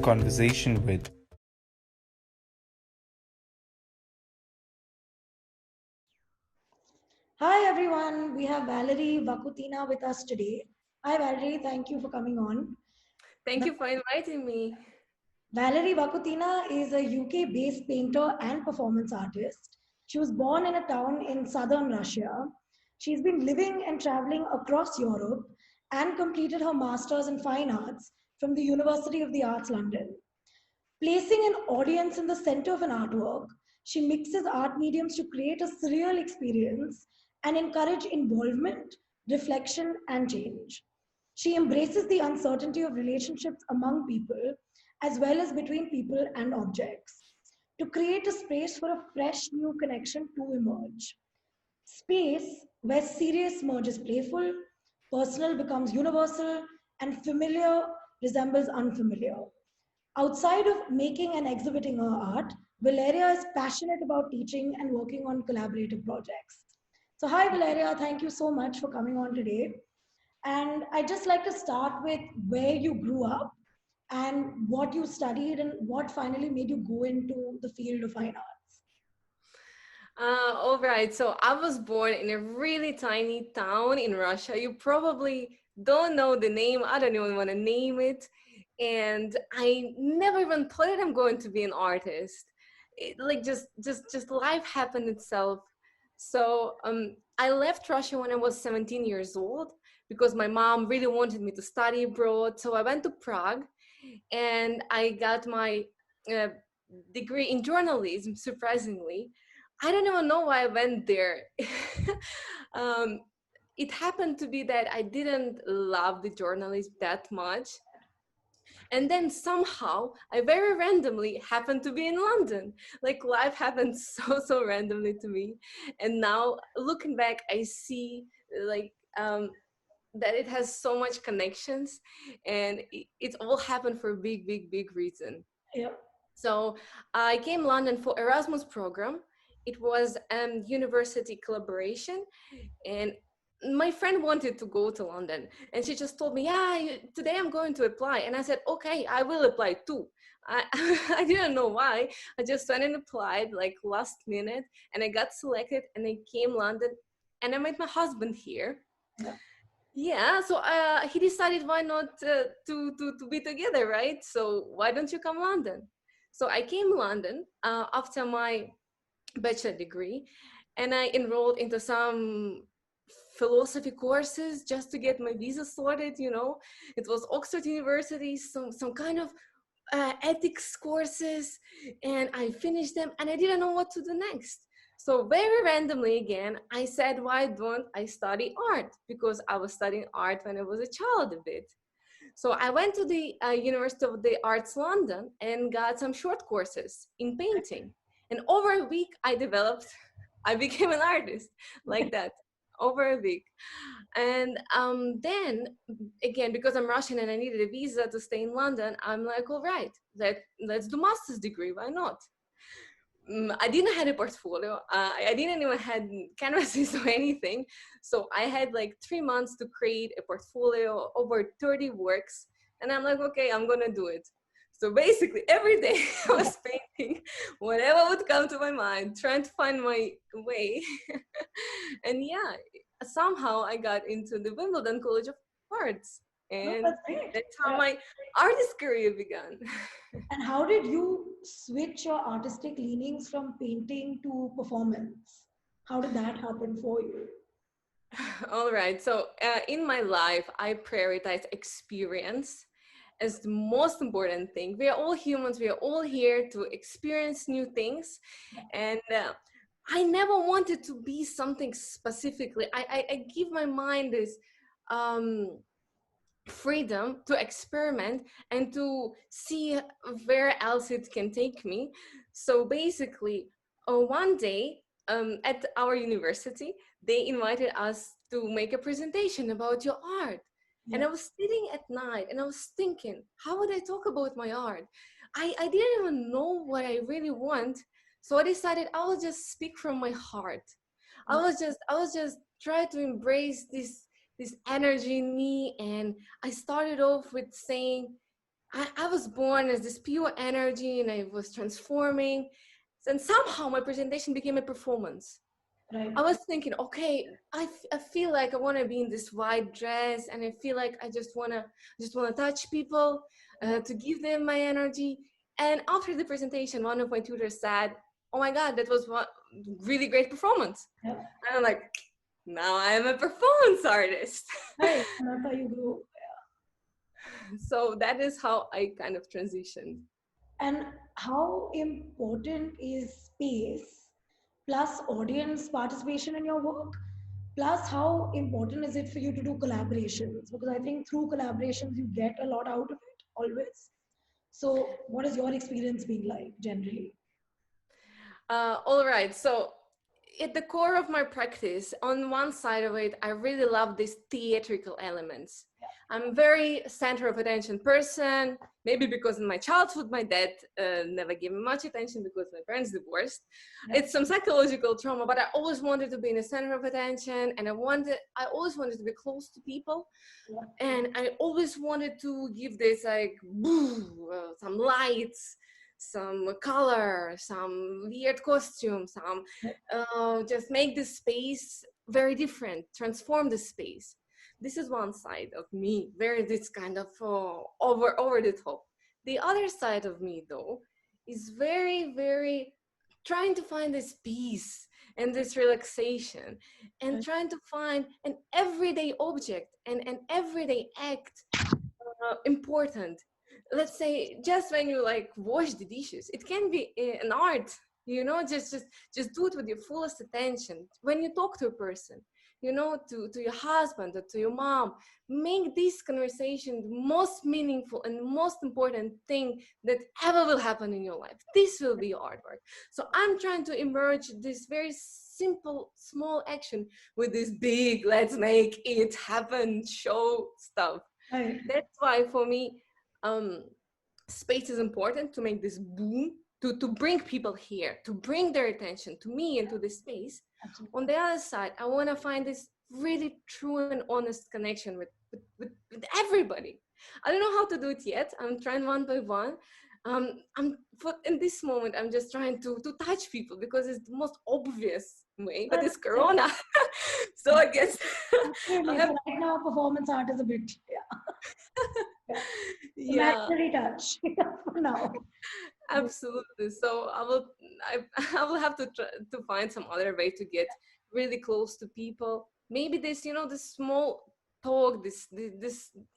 conversation with. Hi everyone, we have Valeriya Vakutina with us today. Hi Valerie, thank you for coming on. Thank you for inviting me. Valeriya Vakutina is a UK based painter and performance artist. She was born in a town in southern Russia. She's been living and traveling across Europe and completed her Masters in Fine Arts from the University of the Arts London. Placing an audience in the center of an artwork, she mixes art mediums to create a surreal experience and encourage involvement, reflection, and change. She embraces the uncertainty of relationships among people as well as between people and objects to create a space for a fresh new connection to emerge. Space where serious merges playful, personal becomes universal, and familiar resembles unfamiliar. Outside of making and exhibiting her art, Valeria is passionate about teaching and working on collaborative projects. So, hi, Valeria, thank you so much for coming on today. And I'd just like to start with where you grew up and what you studied and what finally made you go into the field of fine arts. All right, so I was born in a really tiny town in Russia. You probably don't know the name. I don't even want to name it. And I never even thought that I'm going to be an artist. Like just life happened itself. So I left Russia when I was 17 years old because my mom really wanted me to study abroad. So I went to Prague and I got my uh, degree in journalism, surprisingly. I don't even know why I went there. um, it happened to be that I didn't love the journalism that much. And then somehow I very randomly happened to be in London. Like life happened so randomly to me. And now looking back, I see like that it has so much connections and it all happened for a big reason. Yeah. So I came London for Erasmus program. It was a university collaboration, and my friend wanted to go to London, and she just told me, "Yeah, today I'm going to apply." And I said, "Okay, I will apply too." I I didn't know why. I just went and applied like last minute, and I got selected, and I came London, and I met my husband here. Yeah. Yeah, so he decided why not to be together, right? So why don't you come London? So I came London after my bachelor degree, and I enrolled into some philosophy courses just to get my visa sorted. It was Oxford University, some kind of ethics courses, and I finished them, and I didn't know what to do next. So very randomly again, I said, why don't I study art? Because I was studying art when I was a child a bit. So I went to the University of the Arts London and got some short courses in painting. And over a week, I became an artist like that, over a week. And then again, because I'm Russian and I needed a visa to stay in London, I'm like, all right, let's do master's degree. Why not? I didn't have a portfolio. I didn't even had canvases or anything. So I had like 3 months to create a portfolio, over 30 works. And I'm like, okay, I'm going to do it. So basically every day I was painting whatever would come to my mind, trying to find my way. And yeah, somehow I got into the Wimbledon College of Arts. No, And that's great. that's how Yeah. my artist career began. And how did you switch your artistic leanings from painting to performance? How did that happen for you? All right. So in my life, I prioritize experience as the most important thing. We are all humans. We are all here to experience new things. And I never wanted to be something specifically. I give my mind this um, freedom to experiment and to see where else it can take me. So basically, one day at our university, they invited us to make a presentation about your art. And Yeah. I was sitting at night and I was thinking, how would I talk about my art? I didn't even know what I really want. So I decided I will just speak from my heart. I was just try to embrace this energy in me, and I started off with saying I was born as this pure energy and I was transforming. And somehow my presentation became a performance. Right. I was thinking, okay, I feel like I want to be in this white dress, and I feel like I just want to touch people, Yeah. to give them my energy. And after the presentation, one of my tutors said, "Oh my God, that was one really great performance." Yeah. And I'm like, now I am a performance artist. Right. And that's how you grow. So that is how I kind of transitioned. And how important is space plus audience participation in your work? Plus, how important is it for you to do collaborations? Because I think through collaborations, you get a lot out of it always. So, what is your experience being like generally? All right. So, at the core of my practice, on one side of it, I really love these theatrical elements. I'm very center of attention person. Maybe because in my childhood, my dad never gave me much attention because my parents divorced. Yeah. It's some psychological trauma, but I always wanted to be in the center of attention, and I always wanted to be close to people, Yeah. and I always wanted to give this like some lights, some color, some weird costume, some just make the space very different, transform the space. This is one side of me, very this kind of over the top. The other side of me, though, is very trying to find this peace and this relaxation, and trying to find an everyday object and an everyday act important. Let's say just when you like wash the dishes, it can be an art, just do it with your fullest attention. When you talk to a person, to your husband or to your mom, make this conversation the most meaningful and most important thing that ever will happen in your life. This will be your artwork. So I'm trying to emerge this very simple small action with this big let's make it happen show stuff. Right. That's why for me, um, space is important to make this boom, to bring people here, to bring their attention to me and to the space. Absolutely. On the other side, I want to find this really true and honest connection with everybody. I don't know how to do it yet. I'm trying one by one. In this moment, I'm just trying to touch people because it's the most obvious way, but it's Corona. So I guess I Absolutely. have. So right now, performance art is a bit, yeah. Yeah, Imaginary touch for now. absolutely. So I, I will have to try to find some other way to get really close to people. Maybe this, this small talk, this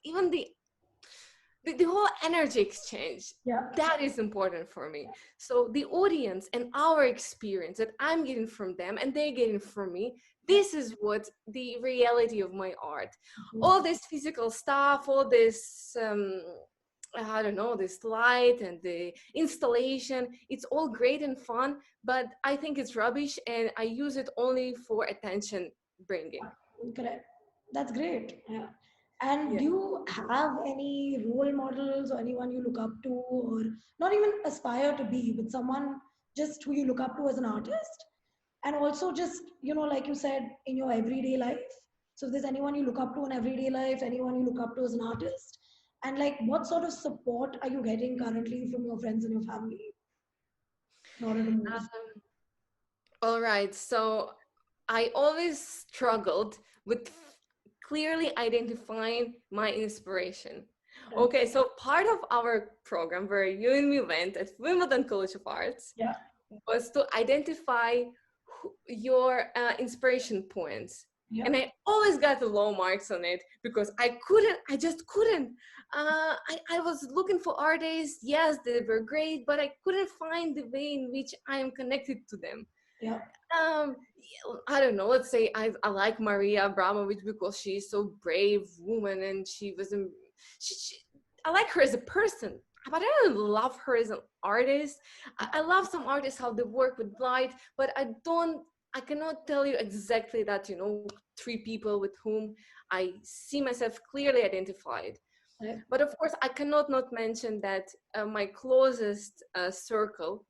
even the whole energy exchange, Yeah. that is important for me. So the audience and our experience that I'm getting from them and they're getting from me, this is what the reality of my art. All this physical stuff, all this I don't know, this light and the installation, it's all great and fun, but I think it's rubbish and I use it only for attention bringing. Correct. That's great. Yeah. And Yeah. do you have any role models or anyone you look up to, or not even aspire to be, but someone just who you look up to as an artist? And also, just, like you said, in your everyday life. So, if there's anyone you look up to in everyday life, anyone you look up to as an artist, and like what sort of support are you getting currently from your friends and your family in order to move? All right. So I always struggled with clearly identifying my inspiration. Right. Okay, so part of our program where you and me went at Wimbledon College of Arts Yeah. was to identify your inspiration points. Yeah. And I always got the low marks on it because I just couldn't. I was looking for artists, yes, they were great, but I couldn't find the way in which I am connected to them. Yeah. um I don't know, let's say I like Maria Abramovich because she's so brave woman and she was she I like her as a person, but I don't love her as an artist. I love some artists how they work with light, but I cannot tell you exactly that, three people with whom I see myself clearly identified. Right. But of course I cannot not mention that my closest circle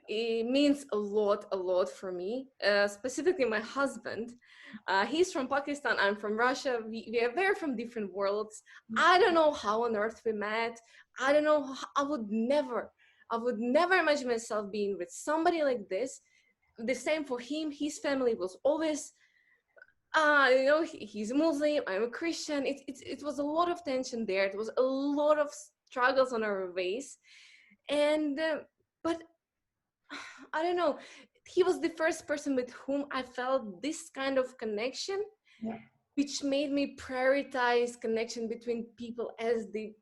it means a lot for me, specifically my husband. He's from Pakistan, I'm from Russia. We are very from different worlds. I don't know how on earth we met. I don't know I would never imagine myself being with somebody like this. The same for him. His family was always, he's Muslim, I'm a Christian. It was a lot of tension there. It was a lot of struggles on our ways. And but I don't know, he was the first person with whom I felt this kind of connection, Yeah. which made me prioritize connection between people as the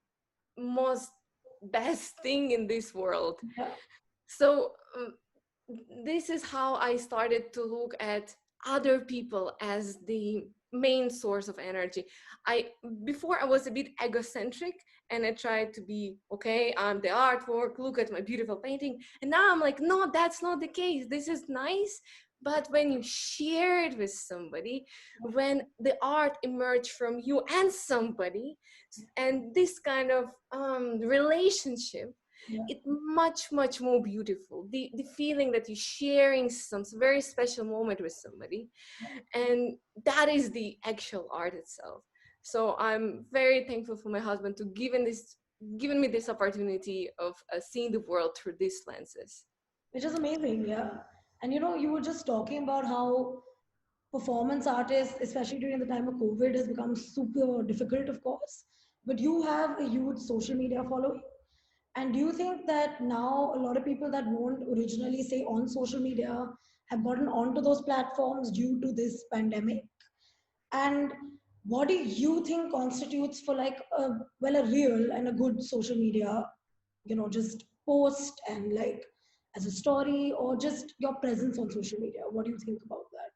most best thing in this world. Yeah. So this is how I started to look at other people as the main source of energy. I Before I was a bit egocentric and I tried to be, okay, I'm the artwork, look at my beautiful painting. And now I'm like, no, that's not the case. This is nice. But when you share it with somebody, when the art emerged from you and somebody, and this kind of relationship, Yeah. it's much more beautiful, the feeling that you're sharing some very special moment with somebody, and that is the actual art itself. So I'm very thankful for my husband to given me this opportunity of seeing the world through these lenses. Which is amazing, yeah. And you were just talking about how performance artists, especially during the time of COVID, has become super difficult, of course. But you have a huge social media following. And do you think that now a lot of people that won't originally say on social media have gotten onto those platforms due to this pandemic? And what do you think constitutes for like a real and a good social media, just post and like as a story or just your presence on social media? What do you think about that?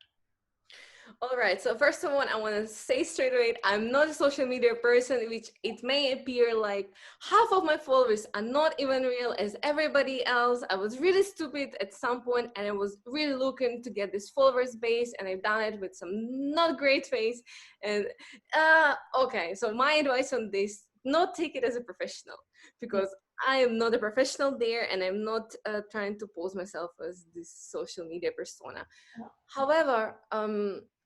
All right. So first of all, I want to say straight away, I'm not a social media person, which it may appear like half of my followers are not even real as everybody else. I was really stupid at some point and I was really looking to get this followers base, and I've done it with some not great face. And okay, so my advice on this, not take it as a professional, Yeah, because I am not a professional there and I'm not trying to pose myself as this social media persona. yeah, However,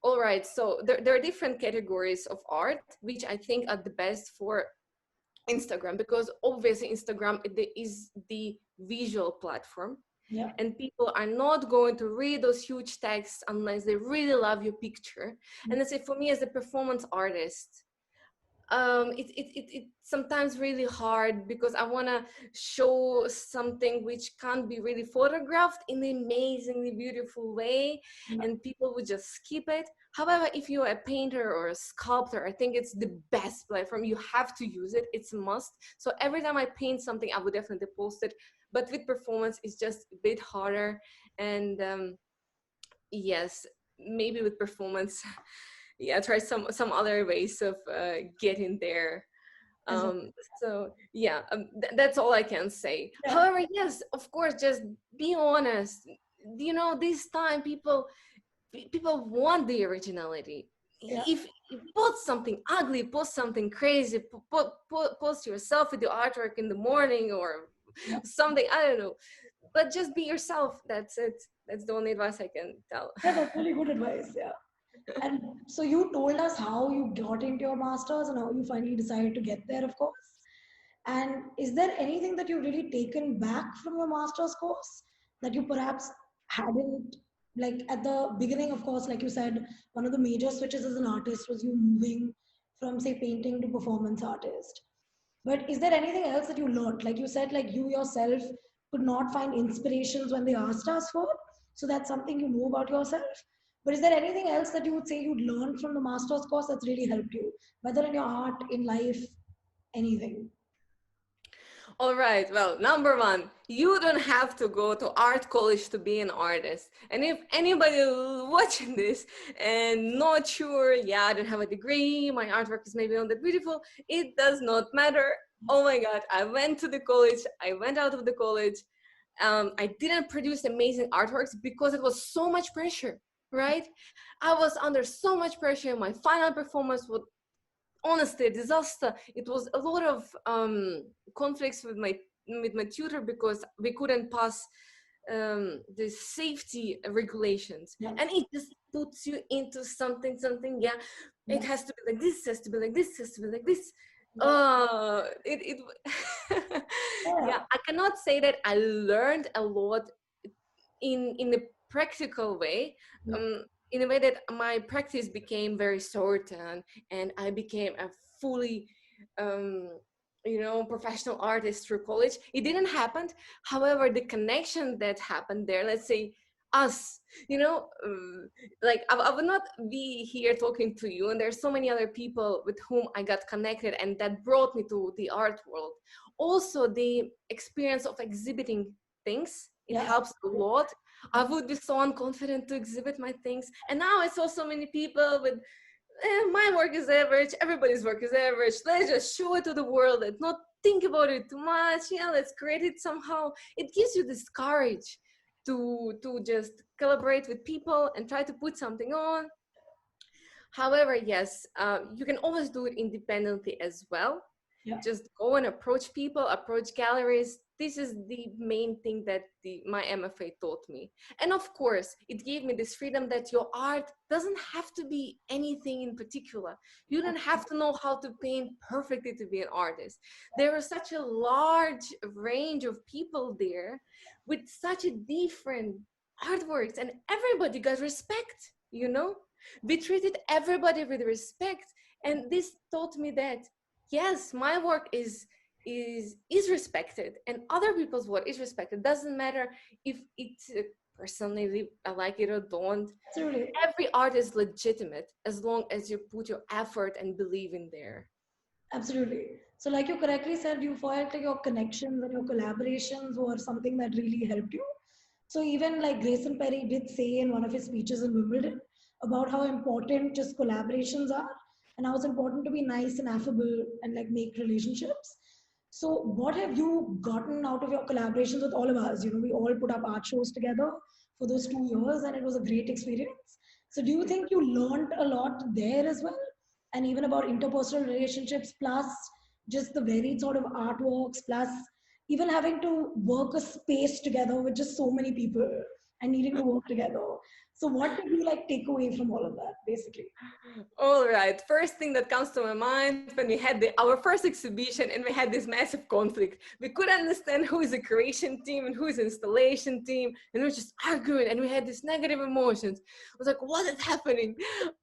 all right, so there are different categories of art, which I think are the best for Instagram, because obviously Instagram is the visual platform, yeah, and people are not going to read those huge texts unless they really love your picture. And let's say for me as a performance artist, it's sometimes really hard because I want to show something which can't be really photographed in an amazingly beautiful way, yeah. and people would just skip it. However, if you're a painter or a sculptor, I think it's the best platform. You have to use it, it's a must. So every time I paint something, I would definitely post it. But with performance, it's just a bit harder. And yes, maybe with performance, yeah, try some other ways of getting there. As a, So yeah, that's all I can say. yeah, However, yes, of course, just be honest. This time people want the originality. yeah, If post something ugly, post something crazy, post yourself with your artwork in the morning or yeah. something, I don't know, but just be yourself. That's it. That's the only advice I can tell. Yeah, that's really good advice. Yeah. And so you told us how you got into your masters and how you finally decided to get there, of course. And is there anything that you've really taken back from your master's course that you perhaps hadn't, like at the beginning, of course, like you said, one of the major switches as an artist was you moving from, say, painting to performance artist. But is there anything else that you learned? Like you said, like you yourself could not find inspirations when they asked us for. So that's something you know about yourself. But is there anything else that you would say you'd learned from the master's course that's really helped you, whether in your art, in life, anything? All right. Well, number one, you don't have to go to art college to be an artist. And if anybody watching this and not sure, yeah, I don't have a degree, my artwork is maybe not that beautiful, it does not matter. Oh my God, I went to the college, I went out of the college. I didn't produce amazing artworks because it was so much pressure, right? I was under so much pressure. My final performance was honestly a disaster. It was a lot of conflicts with my tutor because we couldn't pass the safety regulations, Yeah. and it just puts you into something. Yeah, it Yeah. has to be like this, has to be like this, has to be like this. Yeah. It Yeah. yeah, I cannot say that I learned a lot in a practical way, Yeah. in a way that my practice became very certain, and I became a fully um, professional artist through college. It didn't happen. However, the connection that happened there, let's say us, like I would not be here talking to you, and there's so many other people with whom I got connected, and that brought me to the art world. Also, the experience of exhibiting things, it Yeah. helps a lot. I Yeah. would be so unconfident to exhibit my things, and now I saw so many people with my work is average, everybody's work is average, let's just show it to the world and not think about it too much. Yeah, let's create it somehow. It gives you this courage to just collaborate with people and try to put something on. However, yes, you can always do it independently as well. Yeah. Just go and approach people, approach galleries. This is the main thing that my MFA taught me. And of course, it gave me this freedom that your art doesn't have to be anything in particular. You don't have to know how to paint perfectly to be an artist. There is such a large range of people there with such a different artworks, and everybody got respect. We treated everybody with respect, and this taught me that yes, my work is respected, and other people's work is respected. Doesn't matter if it's personally I like it or don't. Absolutely. Every art is legitimate as long as you put your effort and believe in there. Absolutely. So, like you correctly said, you felt like your connections and your collaborations were something that really helped you. So, even like Grayson Perry did say in one of his speeches in Wimbledon about how important just collaborations are and how it's important to be nice and affable and like make relationships. So, what have you gotten out of your collaborations with all of us? We all put up art shows together for those 2 years and it was a great experience. So, do you think you learned a lot there as well? And even about interpersonal relationships, plus just the varied sort of artworks, plus even having to work a space together with just so many people and needing to work together. So, what did you like take away from all of that, basically? All right. First thing that comes to my mind when we had our first exhibition and we had this massive conflict. We couldn't understand who is a creation team and who is an installation team, and we were just arguing, and we had these negative emotions. I was like, what is happening?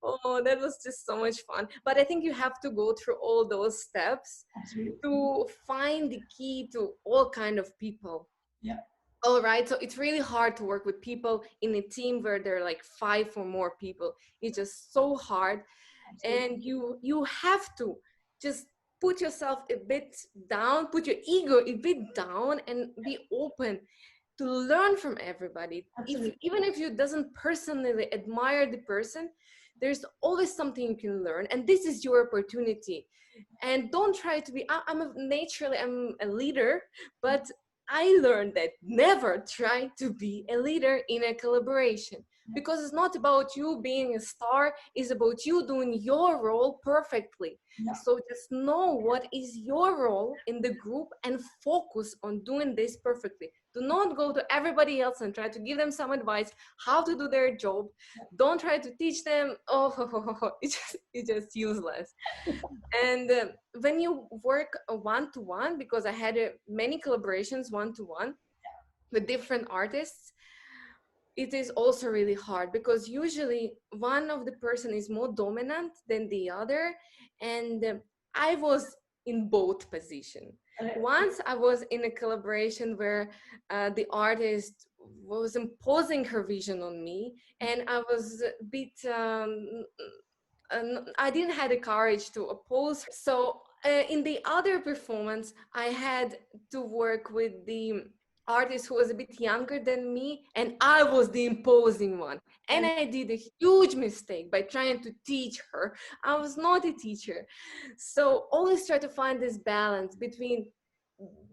Oh, that was just so much fun. But I think you have to go through all those steps Absolutely. to find the key to all kind of people. Yeah. All right, so it's really hard to work with people in a team where there are like 5 or more people. It's just so hard, Absolutely. and you have to just put yourself a bit down, put your ego a bit down, and be open to learn from everybody. If Absolutely. even if you doesn't personally admire the person, there's always something you can learn, and this is your opportunity. And don't try to be naturally I'm a leader, but I learned that never try to be a leader in a collaboration, Yeah. because it's not about you being a star, it's about you doing your role perfectly. Yeah. So just know what is your role in the group and focus on doing this perfectly. Do not go to everybody else and try to give them some advice how to do their job. Don't try to teach them. Oh, it's just useless. And when you work one to one, because I had many collaborations one to one with different artists, it is also really hard because usually one of the person is more dominant than the other, and I was in both position. Right. Once I was in a collaboration where the artist was imposing her vision on me, and I was a bit I didn't have the courage to oppose her. So in the other performance, I had to work with the artist who was a bit younger than me, and I was the imposing one. And I did a huge mistake by trying to teach her. I was not a teacher. So always try to find this balance between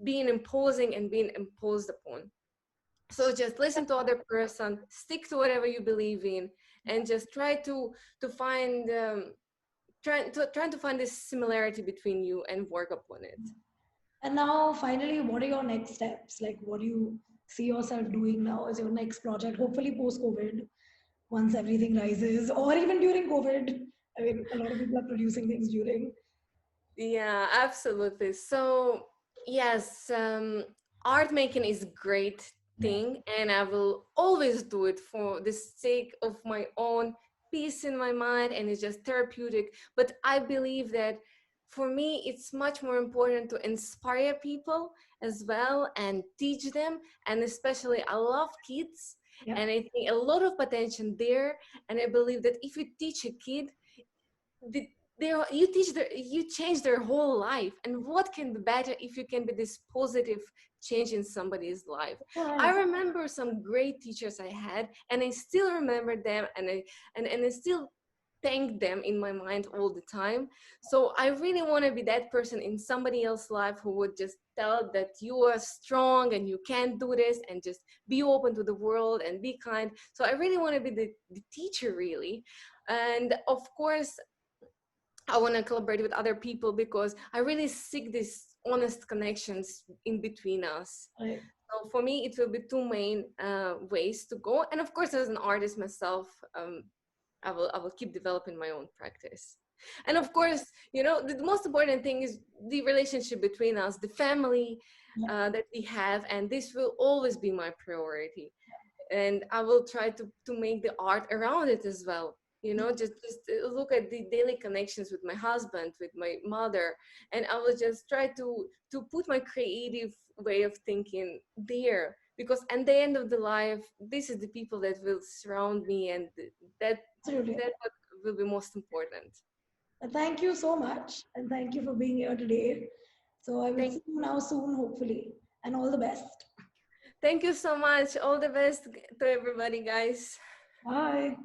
being imposing and being imposed upon. So just listen to other person, stick to whatever you believe in, and just try to find trying to find this similarity between you and work upon it. And now, finally, what are your next steps? Like, what do you see yourself doing now as your next project, hopefully post COVID, once everything rises, or even during COVID? I mean, a lot of people are producing things during. Yeah, absolutely. So, yes, art making is a great Yeah. thing, and I will always do it for the sake of my own peace in my mind, and it's just therapeutic. But I believe that for me, it's much more important to inspire people as well and teach them. And especially, I love kids, Yeah. and I think a lot of potential there. And I believe that if you teach a kid, the, you teach their, you change their whole life, and what can be better if you can be this positive change in somebody's life. I Right. remember some great teachers I had, and I still remember them, and I still thank them in my mind all the time. So I really want to be that person in somebody else's life who would just tell that you are strong and you can do this, and just be open to the world and be kind. So I really want to be the teacher, really. And of course, I want to collaborate with other people because I really seek these honest connections in between us. Right. So for me, it will be two main ways to go. And of course, as an artist myself, I will keep developing my own practice. And of course, the most important thing is the relationship between us, the family Yeah. that we have, and this will always be my priority. And I will try to make the art around it as well. Just look at the daily connections with my husband, with my mother, and I will just try to put my creative way of thinking there, because at the end of the life, this is the people that will surround me, and that Absolutely. that what will be most important. Thank you so much, and thank you for being here today. So I will Thank see you now soon, hopefully, and all the best. thank you so much. All the best to everybody, guys. Bye.